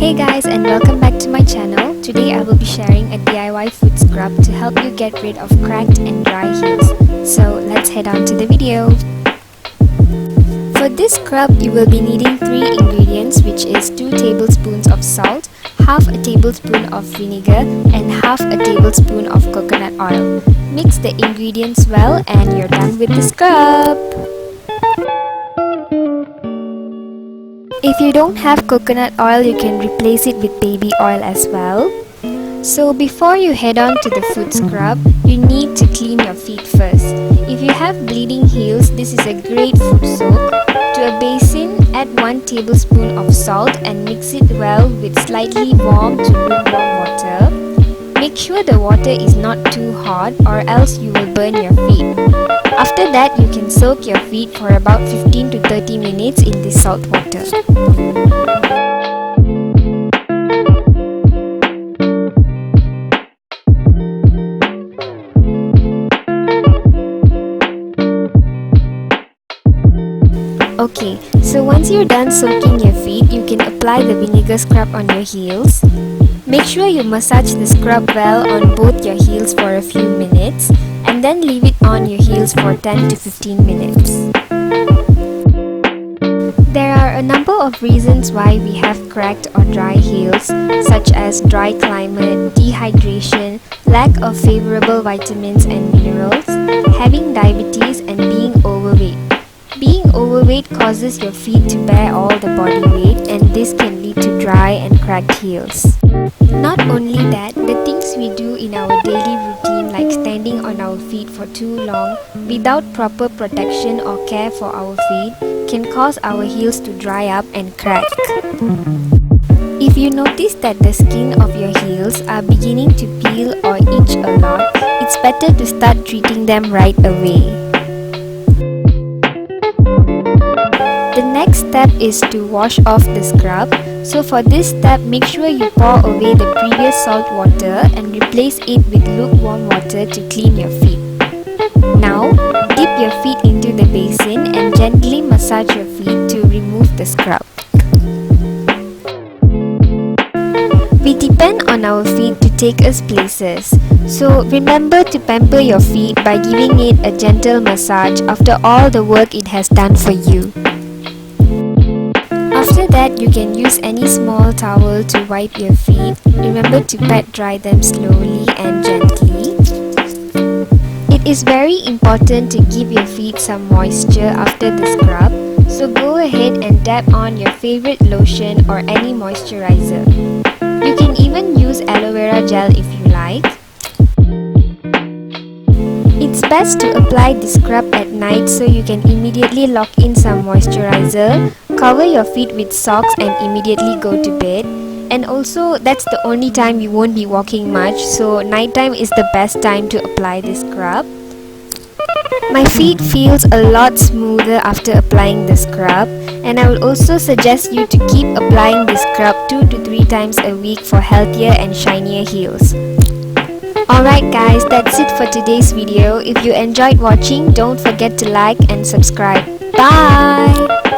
Hey guys, and welcome back to my channel. Today I will be sharing a DIY foot scrub to help you get rid of cracked and dry heels. So let's head on to the video. For this scrub, you will be needing 3 ingredients, which is 2 tablespoons of salt, half a tablespoon of vinegar, and half a tablespoon of coconut oil. Mix the ingredients well and you're done with the scrub. If you don't have coconut oil, you can replace it with baby oil as well. So before you head on to the foot scrub, you need to clean your feet first. If you have bleeding heels, this is a great foot soak. To a basin, add 1 tablespoon of salt and mix it well with slightly warm to lukewarm water. Make sure the water is not too hot or else you will burn your feet. After that, you can soak your feet for about 15 to 30 minutes in this salt water. Okay, so once you're done soaking your feet, you can apply the vinegar scrub on your heels. Make sure you massage the scrub well on both your heels for a few minutes and then leave it on your heels for 10 to 15 minutes. There are a number of reasons why we have cracked or dry heels, such as dry climate, dehydration, lack of favorable vitamins and minerals, having diabetes, and being overweight. Being overweight causes your feet to bear all the body weight, and this can lead to dry and cracked heels. Not only that, the things we do in our daily routine, like standing on our feet for too long without proper protection or care for our feet, can cause our heels to dry up and crack. If you notice that the skin of your heels are beginning to peel or itch a lot, it's better to start treating them right away. The next step is to wash off the scrub. So for this step, make sure you pour away the previous salt water and replace it with lukewarm water to clean your feet. Now, dip your feet into the basin and gently massage your feet to remove the scrub. We depend on our feet to take us places. So remember to pamper your feet by giving it a gentle massage after all the work it has done for you. After that, you can use any small towel to wipe your feet. Remember to pat dry them slowly and gently. It is very important to give your feet some moisture after the scrub, so go ahead and dab on your favorite lotion or any moisturizer. You can even use aloe vera gel if you like. It's best to apply the scrub at night so you can immediately lock in some moisturizer, cover your feet with socks and immediately go to bed. And also, that's the only time you won't be walking much, so nighttime is the best time to apply this scrub. My feet feels a lot smoother after applying the scrub, and I would also suggest you to keep applying the scrub 2 to 3 times a week for healthier and shinier heels. Alright guys, that's it for today's video. If you enjoyed watching, don't forget to like and subscribe. Bye!